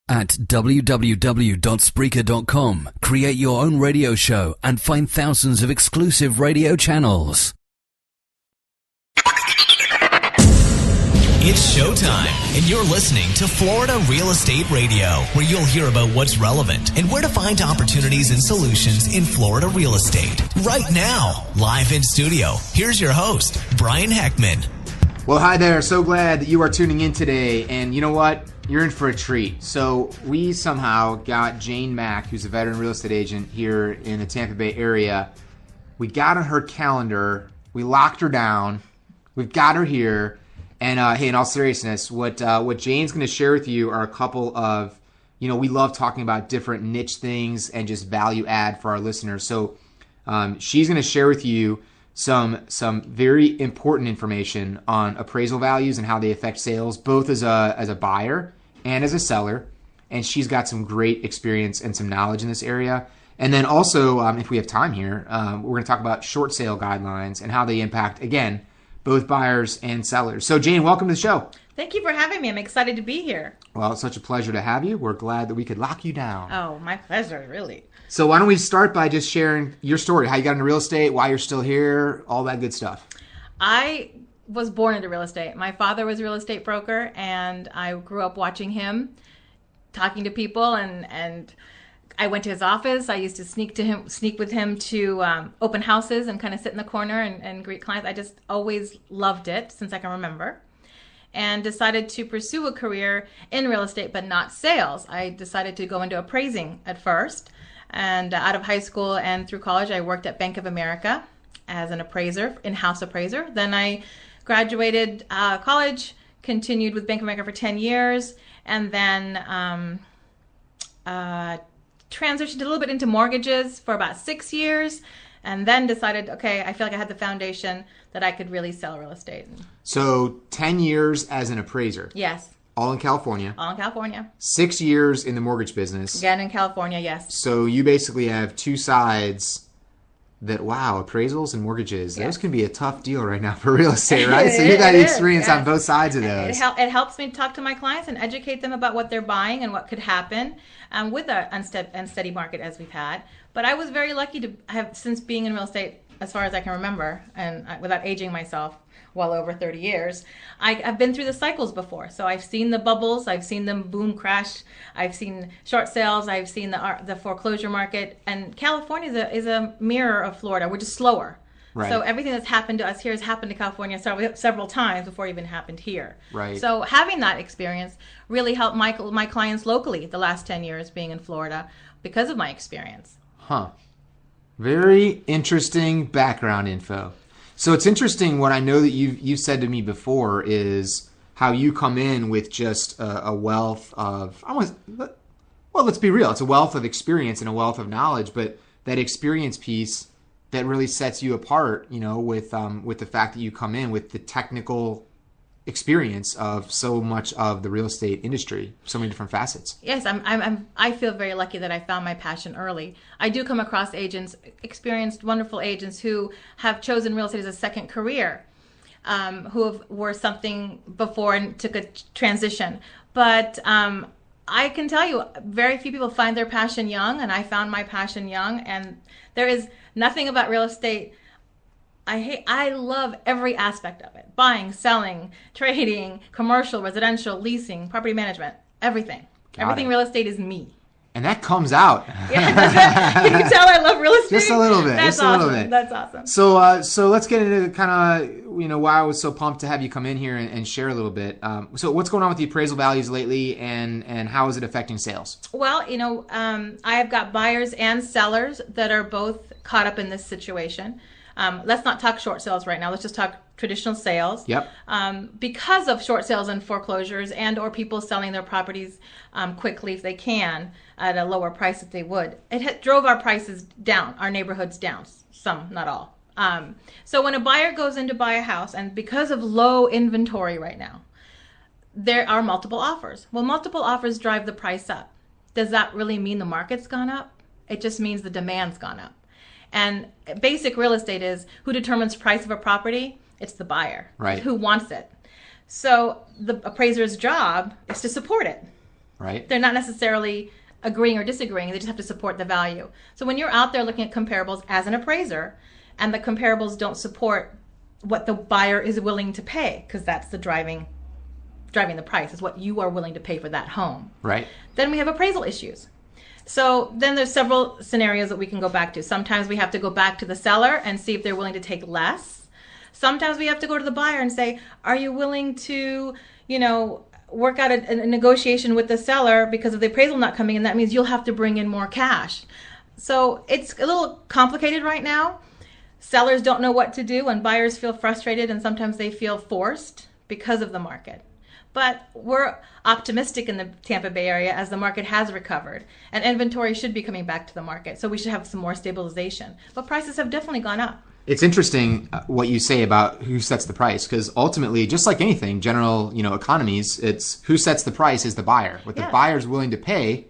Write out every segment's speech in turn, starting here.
At www.spreaker.com, create your own radio show and find thousands of exclusive radio channels. It's showtime, and you're listening to Florida Real Estate Radio, where you'll hear about what's relevant and where to find opportunities and solutions in Florida real estate. Right now, live in studio, here's your host, Brian Heckman. Well, hi there. So glad that you are tuning in today. And you know what? You're in for a treat. So we somehow got Jane Mack, who's a veteran real estate agent here in the Tampa Bay area. We got on her calendar. We locked her down. We've got her here. And hey, in all seriousness, what Jane's going to share with you are a couple of, we love talking about different niche things and just value add for our listeners. So she's going to share with you some very important information on appraisal values and how they affect sales, both as a buyer and as a seller. And she's got some great experience and some knowledge in this area. And then also, if we have time here, we're going to talk about short sale guidelines and how they impact, again, both buyers and sellers. So Jane, welcome to the show. Thank you for having me. I'm excited to be here. Well, it's such a pleasure to have you. We're glad that we could lock you down. Oh, my pleasure, really. So why don't we start by just sharing your story, how you got into real estate, why you're still here, all that good stuff. I was born into real estate. My father was a real estate broker, and I grew up watching him, talking to people, and I went to his office. I used to sneak with him to open houses and kind of sit in the corner and greet clients. I just always loved it since I can remember, and decided to pursue a career in real estate, but not sales. I decided to go into appraising at first, and out of high school and through college, I worked at Bank of America as an appraiser, in-house appraiser. Then I graduated college, continued with Bank of America for 10 years, and then transitioned a little bit into mortgages for about 6 years, and then decided, okay, I feel like I had the foundation that I could really sell real estate. So 10 years as an appraiser. Yes. All in California. All in California. 6 years in the mortgage business. Again in California, yes. So you basically have two sides that, wow, appraisals and mortgages, yes. Those can be a tough deal right now for real estate, right? So you got experience yes. on both sides of those. It helps me talk to my clients and educate them about what they're buying and what could happen with an unsteady market as we've had. But I was very lucky to have, since being in real estate, as far as I can remember, and without aging myself, well over 30 years, I've been through the cycles before. So I've seen the bubbles, I've seen them boom crash, I've seen short sales, I've seen the foreclosure market, and California is a mirror of Florida. We're just slower. Right. So everything that's happened to us here has happened to California several times before it even happened here. Right. So having that experience really helped my clients locally the last 10 years being in Florida because of my experience. Huh. Very interesting background info. So it's interesting, what I know that you've said to me before is how you come in with just a wealth of, let's be real, it's a wealth of experience and a wealth of knowledge, but that experience piece that really sets you apart, with the fact that you come in with the technical experience of so much of the real estate industry, so many different facets. Yes, I feel very lucky that I found my passion early. I do come across agents, experienced, wonderful agents who have chosen real estate as a second career, were something before and took a transition. But I can tell you, very few people find their passion young, and I found my passion young, and there is nothing about real estate I love every aspect of it. Buying, selling, trading, commercial, residential, leasing, property management, everything. Everything real estate is me. And that comes out. Yeah, can you tell I love real estate? Just a little bit. That's awesome. That's awesome. So let's get into kind of, why I was so pumped to have you come in here and share a little bit. So what's going on with the appraisal values lately, and how is it affecting sales? Well, I have got buyers and sellers that are both caught up in this situation. Let's not talk short sales right now. Let's just talk traditional sales. Yep. Because of short sales and foreclosures and or people selling their properties quickly if they can at a lower price if they would, it drove our prices down, our neighborhoods down, some, not all. So when a buyer goes in to buy a house, and because of low inventory right now, there are multiple offers. Well, multiple offers drive the price up. Does that really mean the market's gone up? It just means the demand's gone up. And basic real estate is who determines price of a property? It's the buyer. Right. Who wants it? So the appraiser's job is to support it. Right. They're not necessarily agreeing or disagreeing. They just have to support the value. So when you're out there looking at comparables as an appraiser, and the comparables don't support what the buyer is willing to pay, because that's the driving the price, is what you are willing to pay for that home. Right. Then we have appraisal issues. So then there's several scenarios that we can go back to. Sometimes we have to go back to the seller and see if they're willing to take less. Sometimes we have to go to the buyer and say, are you willing to, work out a negotiation with the seller because of the appraisal not coming in? That means you'll have to bring in more cash. So it's a little complicated right now. Sellers don't know what to do, and buyers feel frustrated, and sometimes they feel forced because of the market. But we're optimistic in the Tampa Bay area as the market has recovered, and inventory should be coming back to the market. So we should have some more stabilization. But prices have definitely gone up. It's interesting what you say about who sets the price, because ultimately, just like anything, general economies, it's who sets the price is the buyer. What the buyer's willing to pay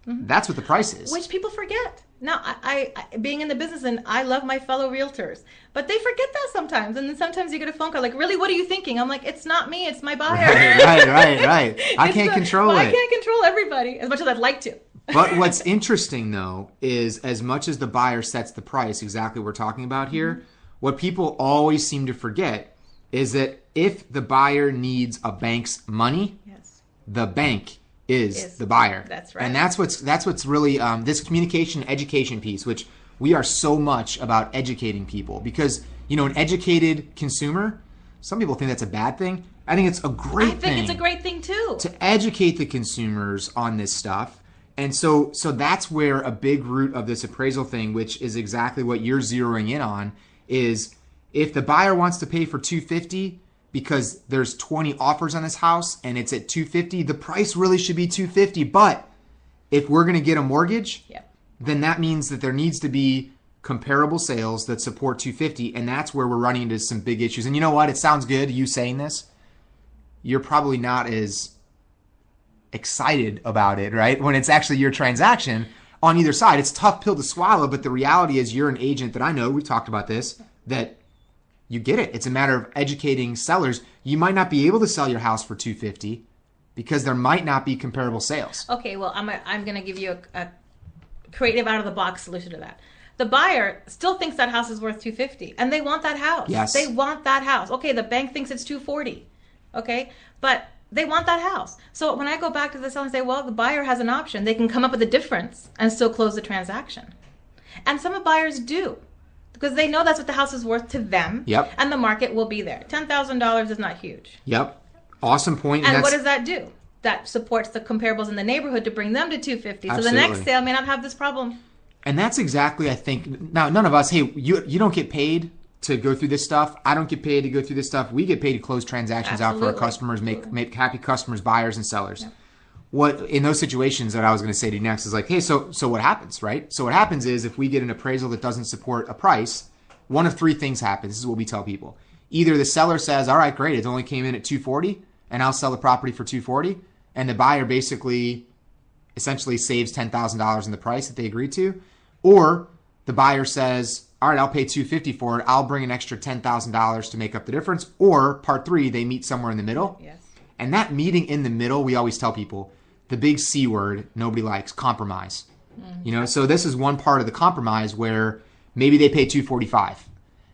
that's what the price is. Which people forget. Now, I being in the business, and I love my fellow realtors, but they forget that sometimes. And then sometimes you get a phone call like, really, what are you thinking? I'm like, it's not me, it's my buyer. Right. I can't control it. I can't control everybody as much as I'd like to. But what's interesting, though, is as much as the buyer sets the price, exactly what we're talking about here, what people always seem to forget is that if the buyer needs a bank's money, the bank is the buyer. That's right. And that's what's really this communication education piece, which we are so much about educating people, because an educated consumer, some people think that's a bad thing. I think it's a great thing. I think it's a great thing too. To educate the consumers on this stuff. And so that's where a big root of this appraisal thing, which is exactly what you're zeroing in on, is if the buyer wants to pay for $250 because there's 20 offers on this house and it's at $250, the price really should be $250. But if we're going to get a mortgage, then that means that there needs to be comparable sales that support $250, and that's where we're running into some big issues. And you know what? It sounds good, you saying this. You're probably not as excited about it, right? When it's actually your transaction on either side. It's a tough pill to swallow, but the reality is you're an agent that I know, we talked about this, that you get it. It's a matter of educating sellers. You might not be able to sell your house for $250 because there might not be comparable sales. Okay, well, I'm going to give you a creative out-of-the-box solution to that. The buyer still thinks that house is worth $250, and they want that house. Yes. They want that house. Okay, the bank thinks it's $240. Okay, but they want that house. So when I go back to the seller and say, well, the buyer has an option, they can come up with a difference and still close the transaction. And some buyers do, because they know that's what the house is worth to them. Yep. And the market will be there. $10,000 is not huge. Yep. Awesome point. And what does that do? That supports the comparables in the neighborhood to bring them to $250. Absolutely. So the next sale may not have this problem. And that's exactly, I think, now none of us, hey, you don't get paid to go through this stuff. I don't get paid to go through this stuff. We get paid to close transactions out for our customers, make happy customers, buyers, and sellers. Yeah. What in those situations that I was going to say to you next is like, hey, so what happens, right? So what happens is if we get an appraisal that doesn't support a price, one of three things happens. This is what we tell people. Either the seller says, all right, great, it only came in at $240, and I'll sell the property for $240, and the buyer basically essentially saves $10,000 in the price that they agreed to, or the buyer says, all right, I'll pay $250 for it. I'll bring an extra $10,000 to make up the difference. Or part three, they meet somewhere in the middle. Yes. And that meeting in the middle, we always tell people, the big C word nobody likes, compromise. Mm-hmm. So this is one part of the compromise where maybe they pay $245,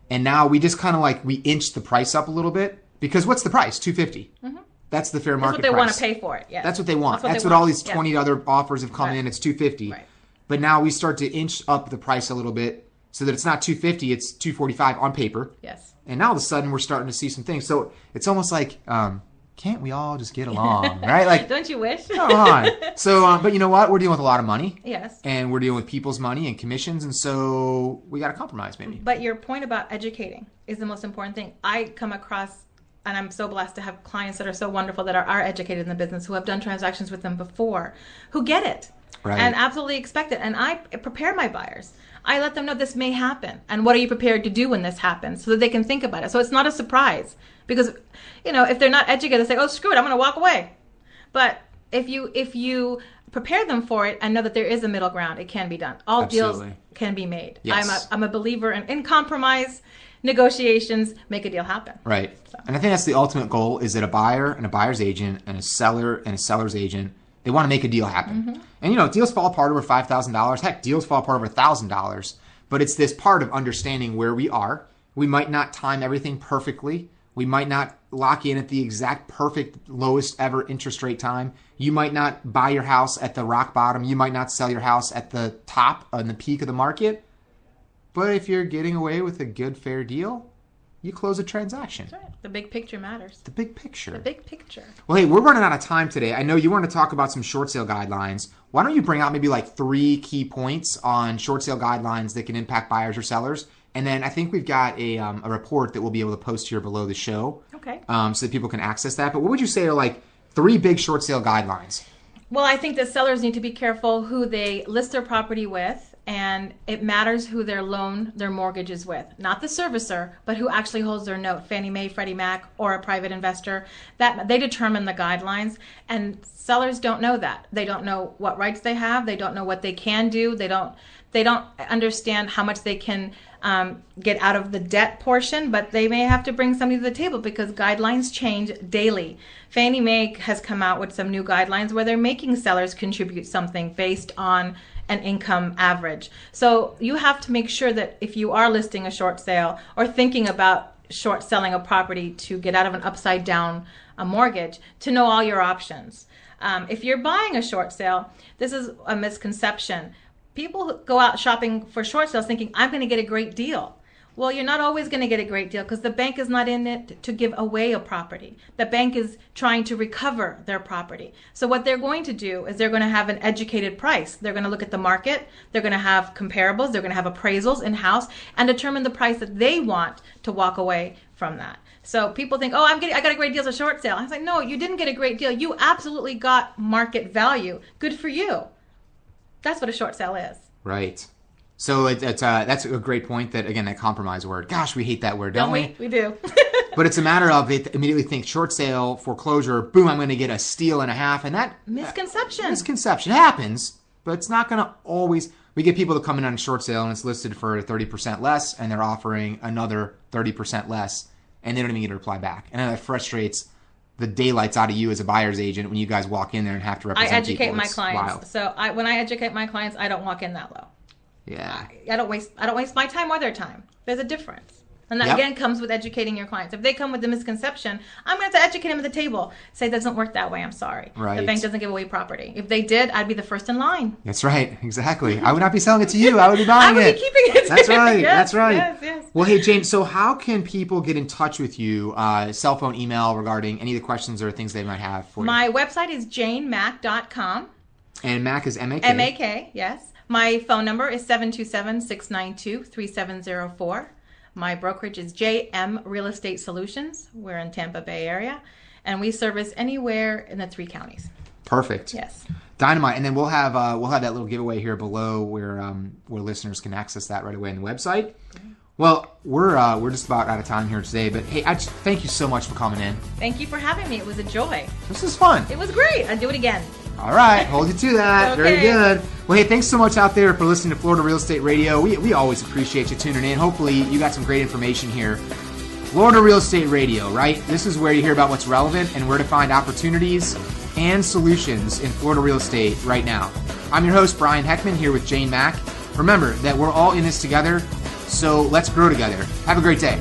and now we just kind of we inch the price up a little bit, because what's the price? $250. Mm-hmm. That's the fair market price. That's what they want to pay for it. Yes. That's what they want. That's what all these 20 other offers have come in. It's $250. Right. But now we start to inch up the price a little bit so that it's not $250, it's $245 on paper. Yes. And now all of a sudden we're starting to see some things. So it's almost like, can't we all just get along, right? Don't you wish? Come on. So, but you know what? We're dealing with a lot of money. Yes. And we're dealing with people's money and commissions, and so we got to compromise maybe. But your point about educating is the most important thing. I come across, and I'm so blessed to have clients that are so wonderful that are educated in the business, who have done transactions with them before, who get it. Right. And absolutely expect it. And I prepare my buyers. I let them know this may happen, and what are you prepared to do when this happens, so that they can think about it. So it's not a surprise, because if they're not educated, they say, oh, screw it, I'm going to walk away. But if you prepare them for it and know that there is a middle ground, it can be done. All Absolutely. Deals can be made. Yes. I'm a believer in compromise, negotiations, make a deal happen. Right. So. And I think that's the ultimate goal, is that a buyer and a buyer's agent and a seller and a seller's agent, They want to make a deal happen. And, deals fall apart over $5,000. Heck, deals fall apart over $1,000. But it's this part of understanding where we are. We might not time everything perfectly. We might not lock in at the exact perfect lowest ever interest rate time. You might not buy your house at the rock bottom. You might not sell your house at the top on the peak of the market. But if you're getting away with a good, fair deal, you close a transaction. That's right. The big picture matters. The big picture. The big picture. Well, hey, we're running out of time today. I know you want to talk about some short sale guidelines. Why don't you bring out maybe like 3 key points on short sale guidelines that can impact buyers or sellers? And then I think we've got a report that we'll be able to post here below the show. Okay. So that people can access that. But what would you say are like 3 big short sale guidelines? Well, I think that sellers need to be careful who they list their property with. And it matters who their mortgage is with. Not the servicer, but who actually holds their note, Fannie Mae, Freddie Mac, or a private investor. That they determine the guidelines, and sellers don't know that. They don't know what rights they have. They don't know what they can do. They don't understand how much they can get out of the debt portion, but they may have to bring something to the table because guidelines change daily. Fannie Mae has come out with some new guidelines where they're making sellers contribute something based on an income average. So you have to make sure that if you are listing a short sale or thinking about short selling a property to get out of an upside down mortgage, to know all your options. If you're buying a short sale, this is a misconception. People go out shopping for short sales thinking, I'm going to get a great deal. Well, you're not always going to get a great deal because the bank is not in it to give away a property. The bank is trying to recover their property. So what they're going to do is they're going to have an educated price. They're going to look at the market. They're going to have comparables. They're going to have appraisals in-house and determine the price that they want to walk away from that. So people think, oh, I got a great deal as a short sale. I was like, no, you didn't get a great deal. You absolutely got market value. Good for you. That's what a short sale is. Right. So that's a great point. That again, that compromise word. Gosh, we hate that word, don't we? We do. But it's a matter of they immediately think short sale, foreclosure. Boom! I'm going to get a steal and a half, and that misconception happens. But it's not going to always. We get people that come in on a short sale and it's listed for 30% less, and they're offering another 30% less, and they don't even get a reply back, and that frustrates the daylights out of you as a buyer's agent when you guys walk in there and have to represent people. I educate my clients. Wild. So when I educate my clients, I don't walk in that low. Yeah. I don't waste my time or their time. There's a difference. And that again comes with educating your clients. If they come with the misconception, I'm going to have to educate them at the table. Say it doesn't work that way. I'm sorry. Right. The bank doesn't give away property. If they did, I'd be the first in line. That's right. Exactly. I would not be selling it to you. I would be buying it. I would be keeping it. That's right. Yes, that's right. Yes. Well, hey, Jane, so how can people get in touch with you, cell phone, email, regarding any of the questions or things they might have for you? My website is janemack.com. And Mac is M-A-K. M-A-K, yes. My phone number is 727-692-3704. My brokerage is JM Real Estate Solutions. We're in Tampa Bay area, and we service anywhere in the 3 counties. Perfect. Yes. Dynamite. And then we'll have that little giveaway here below where listeners can access that right away on the website. Well, we're just about out of time here today, but hey, thank you so much for coming in. Thank you for having me. It was a joy. This is fun. It was great. I'd do it again. All right, hold you to that. Okay. Very good. Well, hey, thanks so much out there for listening to Florida Real Estate Radio. We always appreciate you tuning in. Hopefully, you got some great information here. Florida Real Estate Radio, right? This is where you hear about what's relevant and where to find opportunities and solutions in Florida real estate right now. I'm your host, Brian Heckman, here with Jane Mack. Remember that we're all in this together, so let's grow together. Have a great day.